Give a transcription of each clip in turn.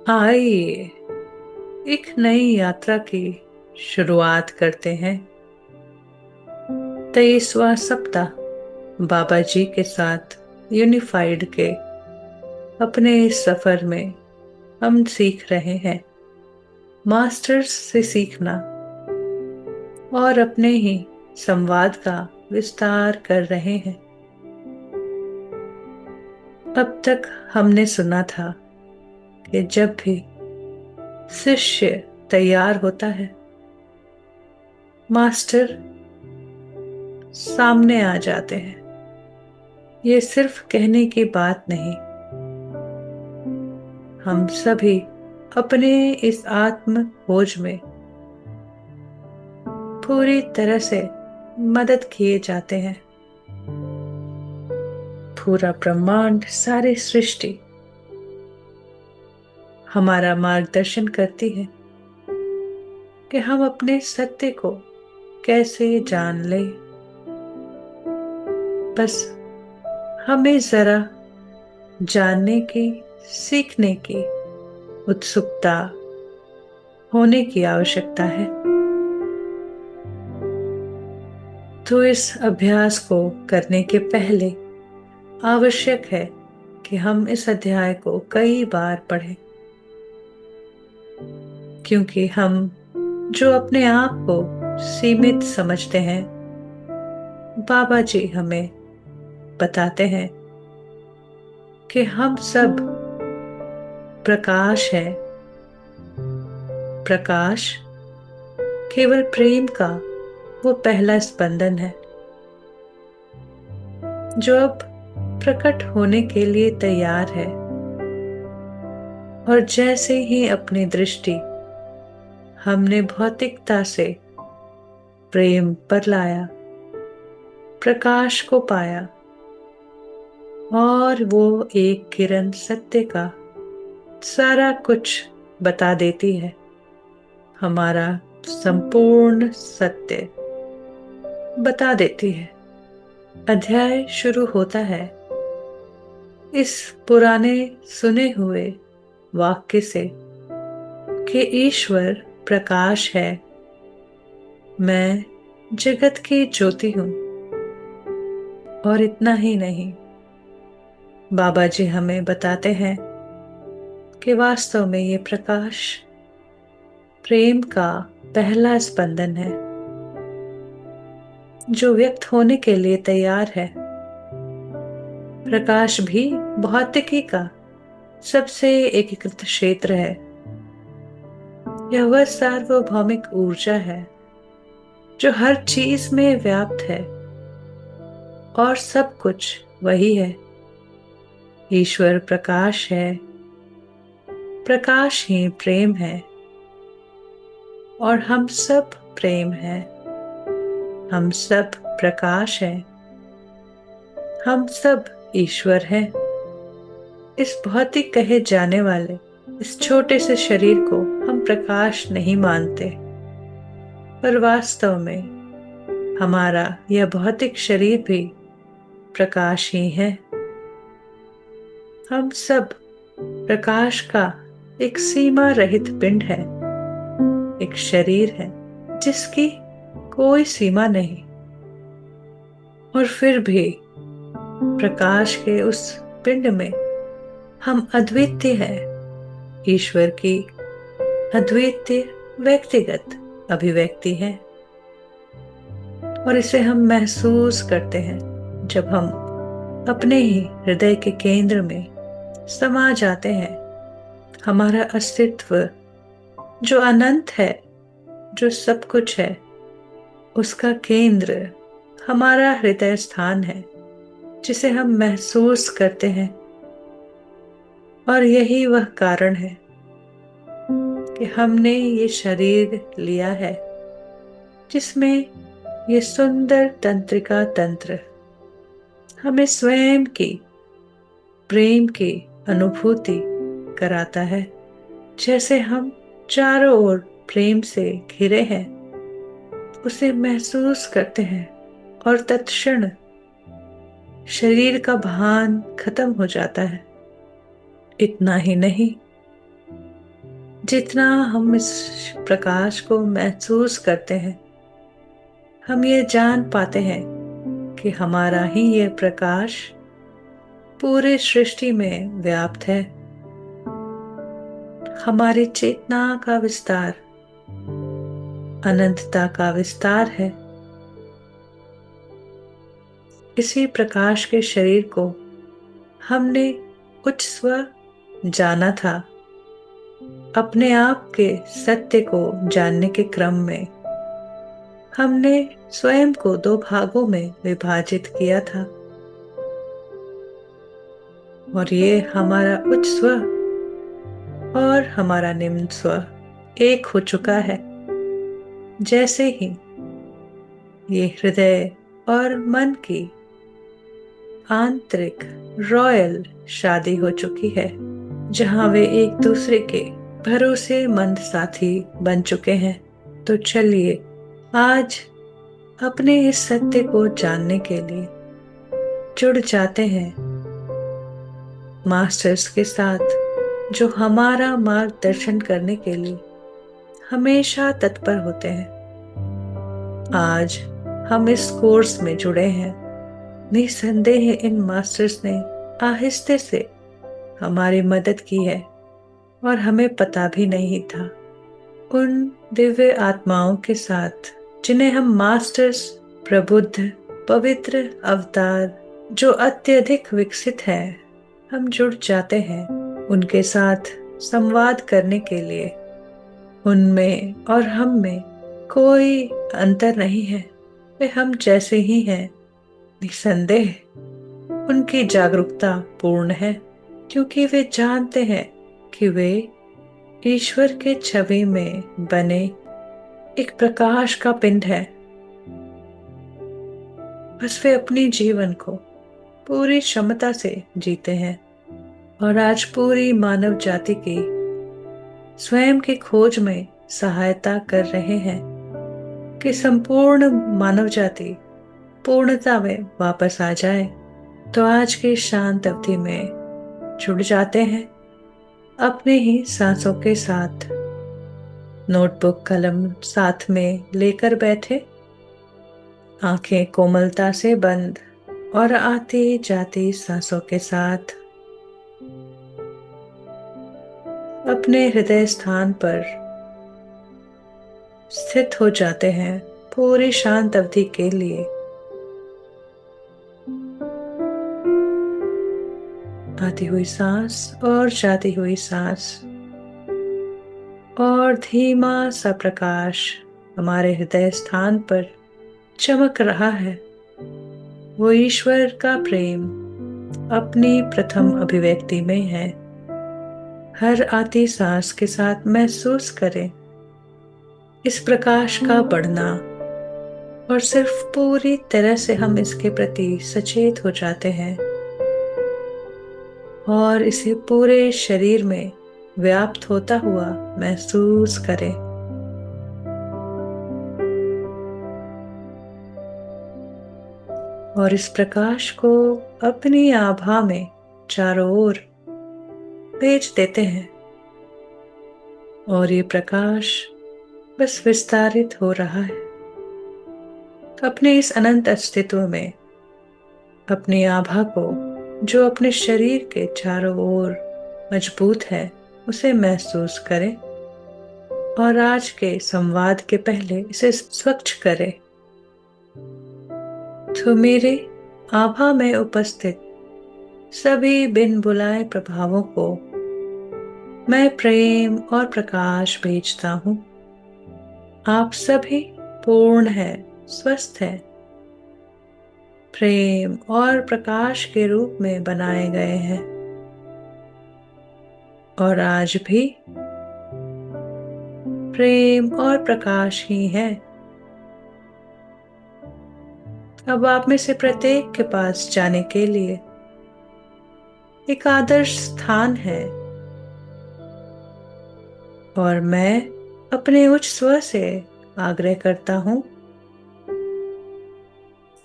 आइए एक नई यात्रा की शुरुआत करते हैं। 23वां सप्ताह बाबा जी के साथ यूनिफाइड के अपने इस सफर में हम सीख रहे हैं मास्टर्स से सीखना और अपने ही संवाद का विस्तार कर रहे हैं। अब तक हमने सुना था कि जब भी शिष्य तैयार होता है, मास्टर सामने आ जाते हैं। ये सिर्फ कहने की बात नहीं, हम सभी अपने इस आत्म खोज में पूरी तरह से मदद किए जाते हैं। पूरा ब्रह्मांड, सारी सृष्टि हमारा मार्गदर्शन करती है कि हम अपने सत्य को कैसे जान लें। बस हमें जरा जानने की, सीखने की उत्सुकता होने की आवश्यकता है। तो इस अभ्यास को करने के पहले आवश्यक है कि हम इस अध्याय को कई बार पढ़ें, क्योंकि हम जो अपने आप को सीमित समझते हैं, बाबा जी हमें बताते हैं कि हम सब प्रकाश हैं। प्रकाश केवल प्रेम का वो पहला स्पंदन है जो अब प्रकट होने के लिए तैयार है। और जैसे ही अपनी दृष्टि हमने भौतिकता से प्रेम पर लाया, प्रकाश को पाया और वो एक किरण सत्य का सारा कुछ बता देती है, हमारा संपूर्ण सत्य बता देती है। अध्याय शुरू होता है इस पुराने सुने हुए वाक्य से कि ईश्वर प्रकाश है, मैं जगत की ज्योति हूं। और इतना ही नहीं, बाबा जी हमें बताते हैं कि वास्तव में ये प्रकाश प्रेम का पहला स्पंदन है जो व्यक्त होने के लिए तैयार है। प्रकाश भी भौतिकी का सबसे एकीकृत क्षेत्र है। यह वह सार्वभौमिक ऊर्जा है जो हर चीज में व्याप्त है और सब कुछ वही है। ईश्वर प्रकाश है, प्रकाश ही प्रेम है और हम सब प्रेम है। हम सब प्रकाश है, हम सब ईश्वर हैं। इस भौतिक कहे जाने वाले इस छोटे से शरीर को हम प्रकाश नहीं मानते, पर वास्तव में हमारा यह भौतिक शरीर भी प्रकाश ही है। हम सब प्रकाश का एक सीमा रहित पिंड है, एक शरीर है जिसकी कोई सीमा नहीं। और फिर भी प्रकाश के उस पिंड में हम अद्वितीय हैं। ईश्वर की अद्वितीय व्यक्तिगत अभिव्यक्ति है और इसे हम महसूस करते हैं जब हम अपने ही हृदय के केंद्र में समा जाते हैं। हमारा अस्तित्व जो अनंत है, जो सब कुछ है, उसका केंद्र हमारा हृदय स्थान है जिसे हम महसूस करते हैं। और यही वह कारण है कि हमने ये शरीर लिया है जिसमें ये सुंदर तंत्रिका तंत्र हमें स्वयं की प्रेम की अनुभूति कराता है। जैसे हम चारों ओर प्रेम से घिरे हैं, उसे महसूस करते हैं और तत्क्षण शरीर का भान खत्म हो जाता है। इतना ही नहीं, जितना हम इस प्रकाश को महसूस करते हैं, हम ये जान पाते हैं कि हमारा ही ये प्रकाश पूरे सृष्टि में व्याप्त है। हमारी चेतना का विस्तार अनंतता का विस्तार है। इसी प्रकाश के शरीर को हमने उच्च स्व जाना था। अपने आप के सत्य को जानने के क्रम में हमने स्वयं को दो भागों में विभाजित किया था, और ये हमारा उच्च स्व और हमारा निम्न स्व एक हो चुका है। जैसे ही ये हृदय और मन की आंतरिक रॉयल शादी हो चुकी है, जहां वे एक दूसरे के भरोसेमंद साथी बन चुके हैं, तो चलिए आज अपने इस सत्य को जानने के लिए जुड़ जाते हैं मास्टर्स के साथ, जो हमारा मार्गदर्शन करने के लिए हमेशा तत्पर होते हैं। आज हम इस कोर्स में जुड़े हैं। निसंदेह इन मास्टर्स ने आहिस्ते से हमारी मदद की है और हमें पता भी नहीं था। उन दिव्य आत्माओं के साथ जिन्हें हम मास्टर्स, प्रबुद्ध, पवित्र अवतार जो अत्यधिक विकसित है, हम जुड़ जाते हैं उनके साथ संवाद करने के लिए। उनमें और हम में कोई अंतर नहीं है, वे हम जैसे ही हैं। निसंदेह उनकी जागरूकता पूर्ण है, क्योंकि वे जानते हैं कि वे ईश्वर के छवि में बने एक प्रकाश का पिंड है। बस वे अपने जीवन को पूरी क्षमता से जीते हैं और आज पूरी मानव जाति की स्वयं की खोज में सहायता कर रहे हैं कि संपूर्ण मानव जाति पूर्णता में वापस आ जाए। तो आज की शांत अवधि में जुड़ जाते हैं अपने ही सांसों के साथ। नोटबुक कलम साथ में लेकर बैठे, आंखें कोमलता से बंद और आती जाती सांसों के साथ अपने हृदय स्थान पर स्थित हो जाते हैं पूरी शांत अवधि के लिए। आती हुई सांस और जाती हुई सांस, और धीमा सा प्रकाश हमारे हृदय स्थान पर चमक रहा है। वो ईश्वर का प्रेम अपनी प्रथम अभिव्यक्ति में है। हर आती सांस के साथ महसूस करें इस प्रकाश का बढ़ना, और सिर्फ पूरी तरह से हम इसके प्रति सचेत हो जाते हैं और इसे पूरे शरीर में व्याप्त होता हुआ महसूस करें। और इस प्रकाश को अपनी आभा में चारों ओर भेज देते हैं, और ये प्रकाश बस विस्तारित हो रहा है अपने इस अनंत अस्तित्व में। अपनी आभा को जो अपने शरीर के चारों ओर मजबूत है, उसे महसूस करें, और आज के संवाद के पहले इसे स्वच्छ करें। तो मेरे आभा में उपस्थित सभी बिन बुलाए प्रभावों को मैं प्रेम और प्रकाश भेजता हूँ। आप सभी पूर्ण हैं, स्वस्थ हैं, प्रेम और प्रकाश के रूप में बनाए गए हैं, और आज भी प्रेम और प्रकाश ही है। अब आप में से प्रत्येक के पास जाने के लिए एक आदर्श स्थान है, और मैं अपने उच्च स्व से आग्रह करता हूँ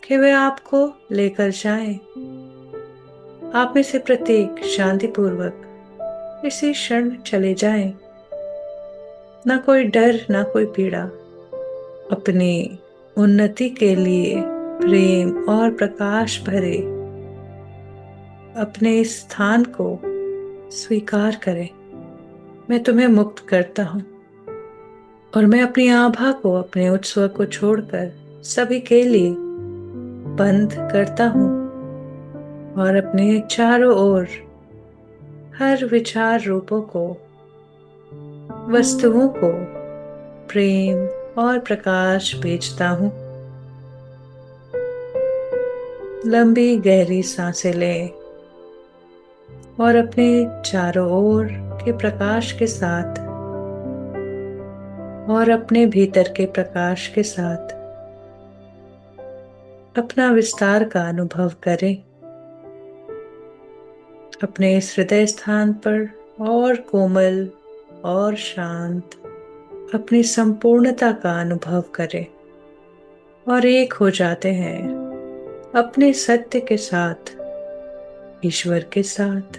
कि वे आपको लेकर जाएं। आप में से प्रत्येक शांतिपूर्वक इसी क्षण चले जाएं। ना कोई डर, ना कोई पीड़ा। अपनी उन्नति के लिए प्रेम और प्रकाश भरे अपने इस स्थान को स्वीकार करें। मैं तुम्हें मुक्त करता हूँ और मैं अपनी आभा को, अपने उत्सव को छोड़कर सभी के लिए बंद करता हूँ और अपने चारों ओर हर विचार रूपों को, वस्तुओं को प्रेम और प्रकाश भेजता हूँ। लंबी गहरी सांसें लें और अपने चारों ओर के प्रकाश के साथ और अपने भीतर के प्रकाश के साथ अपना विस्तार का अनुभव करें। अपने इस हृदय स्थान पर और कोमल और शांत अपनी संपूर्णता का अनुभव करें और एक हो जाते हैं अपने सत्य के साथ, ईश्वर के साथ।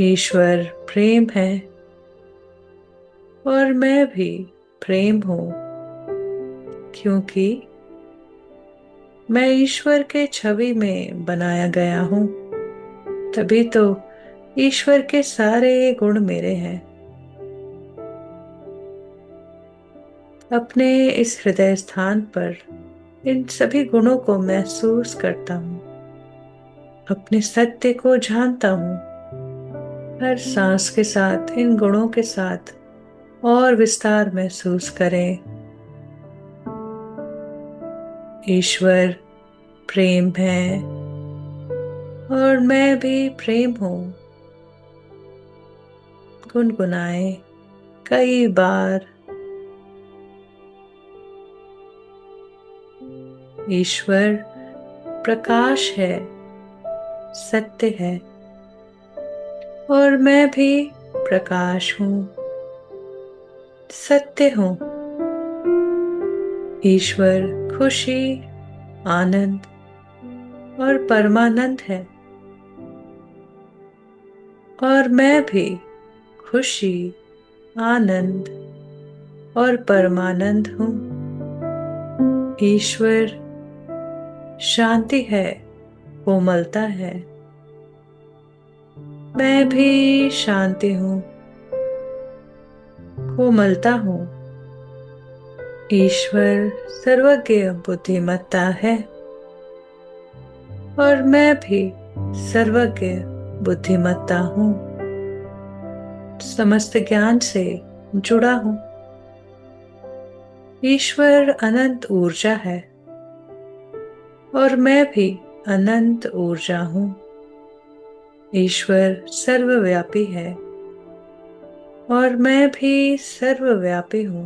ईश्वर प्रेम है और मैं भी प्रेम हूँ, क्योंकि मैं ईश्वर के छवि में बनाया गया हूँ। तभी तो ईश्वर के सारे गुण मेरे हैं। अपने इस हृदय स्थान पर इन सभी गुणों को महसूस करता हूँ, अपने सत्य को जानता हूँ। हर सांस के साथ इन गुणों के साथ और विस्तार महसूस करें। ईश्वर प्रेम है और मैं भी प्रेम हूँ। गुनगुनाएं कई बार। ईश्वर प्रकाश है, सत्य है और मैं भी प्रकाश हूँ, सत्य हूँ। ईश्वर खुशी, आनंद और परमानंद है और मैं भी खुशी, आनंद और परमानंद हूँ। ईश्वर शांति है, कोमलता है। मैं भी शांति हूँ, कोमलता हूँ। ईश्वर सर्वज्ञ बुद्धिमत्ता है और मैं भी सर्वज्ञ बुद्धिमत्ता हूँ। समस्त ज्ञान से जुड़ा हूँ। ईश्वर अनंत ऊर्जा है और मैं भी अनंत ऊर्जा हूँ। ईश्वर सर्वव्यापी है और मैं भी सर्वव्यापी हूँ।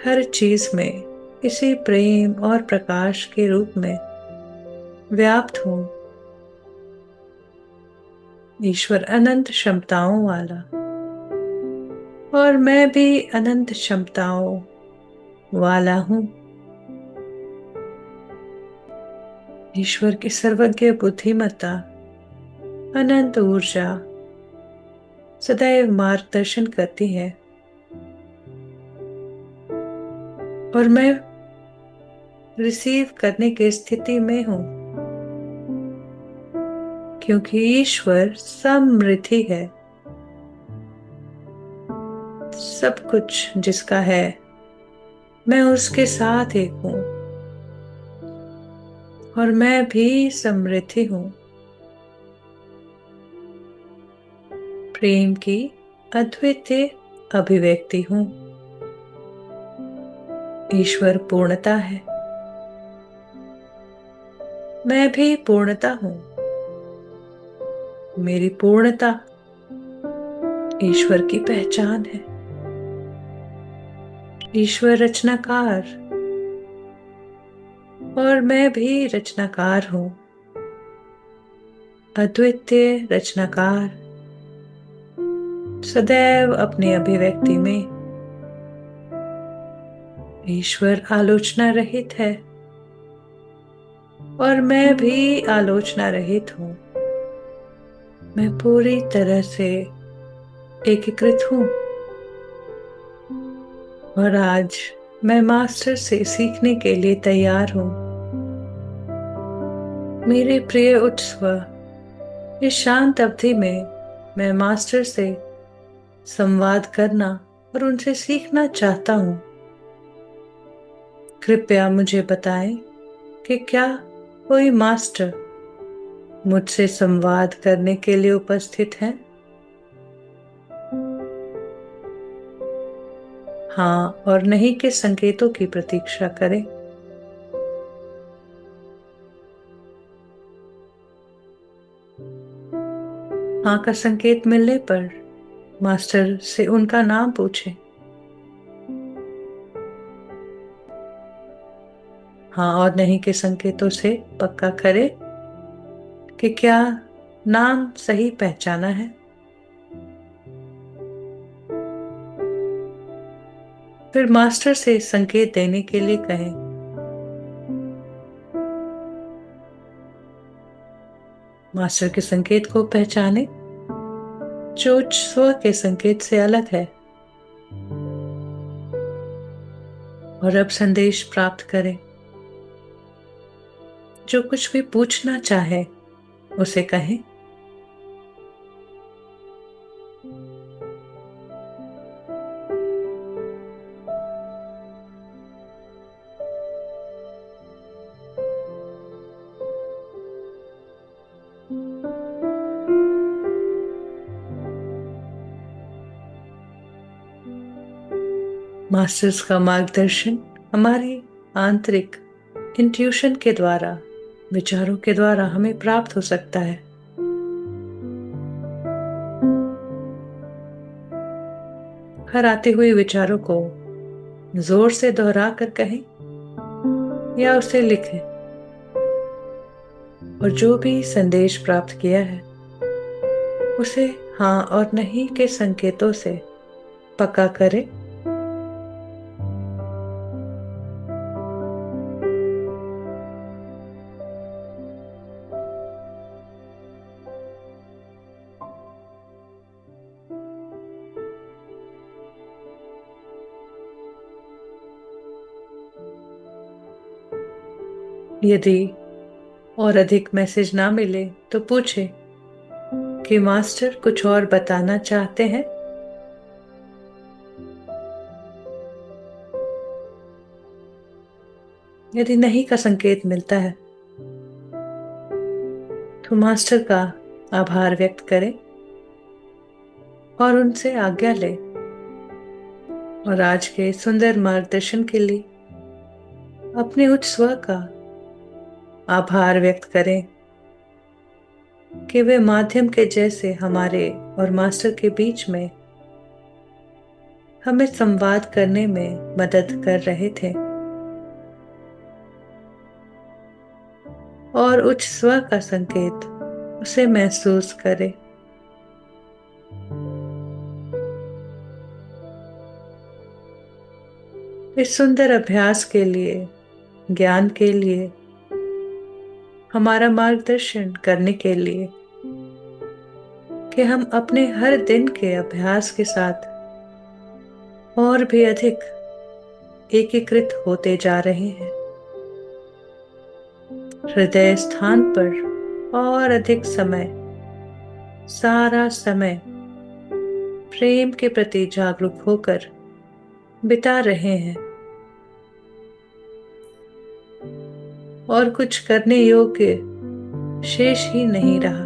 हर चीज में इसी प्रेम और प्रकाश के रूप में व्याप्त हूँ। ईश्वर अनंत क्षमताओं वाला और मैं भी अनंत क्षमताओं वाला हूँ। ईश्वर की सर्वज्ञ बुद्धिमत्ता, अनंत ऊर्जा सदैव मार्गदर्शन करती है और मैं रिसीव करने की स्थिति में हूँ, क्योंकि ईश्वर समृद्धि है। सब कुछ जिसका है, मैं उसके साथ एक हूँ और मैं भी समृद्धि हूँ। प्रेम की अद्वितीय अभिव्यक्ति हूँ। ईश्वर पूर्णता है, मैं भी पूर्णता हूँ। मेरी पूर्णता ईश्वर की पहचान है। ईश्वर रचनाकार और मैं भी रचनाकार हूँ। अद्वितीय रचनाकार सदैव अपनी अभिव्यक्ति में। ईश्वर आलोचना रहित है और मैं भी आलोचना रहित हूँ। मैं पूरी तरह से एकीकृत हूँ और आज मैं मास्टर से सीखने के लिए तैयार हूँ। मेरे प्रिय उच्च स्व, इस शांत अवधि में मैं मास्टर से संवाद करना और उनसे सीखना चाहता हूँ। कृपया मुझे बताएं कि क्या कोई मास्टर मुझसे संवाद करने के लिए उपस्थित है? हाँ और नहीं के संकेतों की प्रतीक्षा करें। हाँ का संकेत मिलने पर मास्टर से उनका नाम पूछें। हाँ और नहीं के संकेतों से पक्का करें कि क्या नाम सही पहचाना है। फिर मास्टर से संकेत देने के लिए कहें। मास्टर के संकेत को पहचाने जो उच्च स्व के संकेत से अलग है और अब संदेश प्राप्त करें। जो कुछ भी पूछना चाहे उसे कहें। मास्टर्स का मार्गदर्शन हमारी आंतरिक इंट्यूशन के द्वारा, विचारों के द्वारा हमें प्राप्त हो सकता है। हर आते हुए विचारों को जोर से दोहरा कर कहें या उसे लिखें और जो भी संदेश प्राप्त किया है उसे हाँ और नहीं के संकेतों से पक्का करें। यदि और अधिक मैसेज ना मिले तो पूछे कि मास्टर कुछ और बताना चाहते हैं। यदि नहीं का संकेत मिलता है तो मास्टर का आभार व्यक्त करें और उनसे आज्ञा लें और आज के सुंदर मार्गदर्शन के लिए अपने उच्च स्व का आभार व्यक्त करें कि वे माध्यम के जैसे हमारे और मास्टर के बीच में हमें संवाद करने में मदद कर रहे थे और उच्च स्व का संकेत उसे महसूस करें। इस सुंदर अभ्यास के लिए, ज्ञान के लिए, हमारा मार्गदर्शन करने के लिए कि हम अपने हर दिन के अभ्यास के साथ और भी अधिक एकीकृत होते जा रहे हैं। हृदय स्थान पर और अधिक समय, सारा समय प्रेम के प्रति जागरूक होकर बिता रहे हैं और कुछ करने योग्य शेष ही नहीं रहा।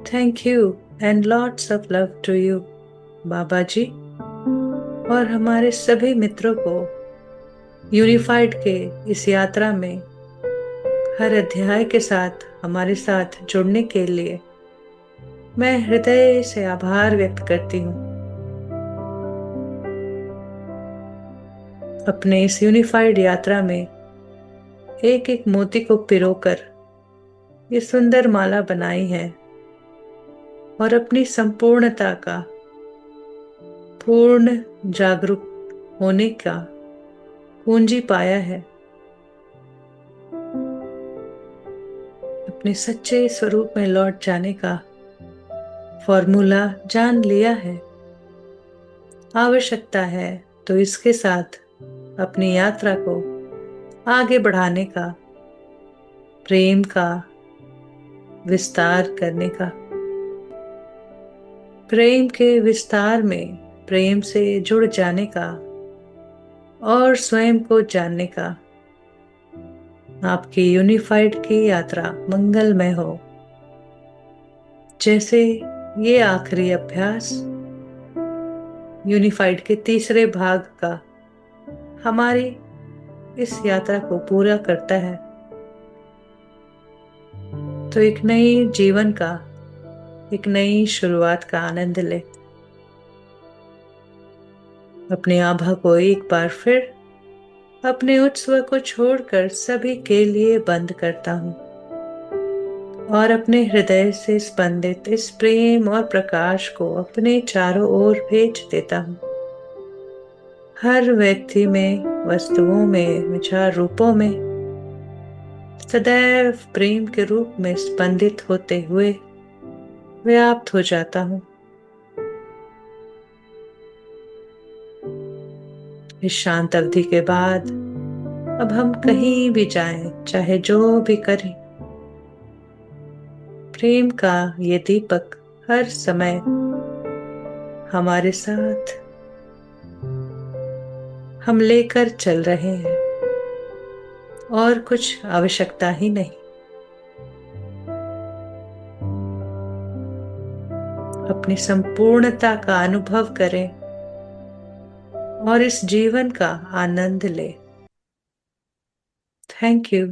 Thank you and lots of love to you Baba ji और हमारे सभी मित्रों को यूनिफाइड के इस यात्रा में हर अध्याय के साथ हमारे साथ जुड़ने के लिए मैं हृदय से आभार व्यक्त करती हूँ। अपने इस यूनिफाइड यात्रा में एक एक मोती को पिरोकर ये सुंदर माला बनाई है और अपनी संपूर्णता का, पूर्ण जागरूक होने का पूंजी पाया है। अपने सच्चे स्वरूप में लौट जाने का फॉर्मूला जान लिया है। आवश्यकता है तो इसके साथ अपनी यात्रा को आगे बढ़ाने का, प्रेम का विस्तार करने का। प्रेम के विस्तार में प्रेम से जुड़ जाने का और स्वयं को जानने का। आपकी यूनिफाइड की यात्रा मंगलमय हो। जैसे ये आखिरी अभ्यास यूनिफाइड के तीसरे भाग का हमारी इस यात्रा को पूरा करता है, तो एक नई जीवन का, एक नई शुरुआत का आनंद ले। अपने आभा को एक बार फिर अपने उत्सव को छोड़कर सभी के लिए बंद करता हूँ और अपने हृदय से स्पंदित इस प्रेम और प्रकाश को अपने चारों ओर भेज देता हूँ। हर व्यक्ति में, वस्तुओं में, विचार रूपों में सदैव प्रेम के रूप में स्पंदित होते हुए व्याप्त हो जाता हूँ। इस शांत अवधि के बाद अब हम कहीं भी जाएं, चाहे जो भी करें, प्रेम का ये दीपक हर समय हमारे साथ हम लेकर चल रहे हैं और कुछ आवश्यकता ही नहीं। अपनी संपूर्णता का अनुभव करें और इस जीवन का आनंद लें। Thank you.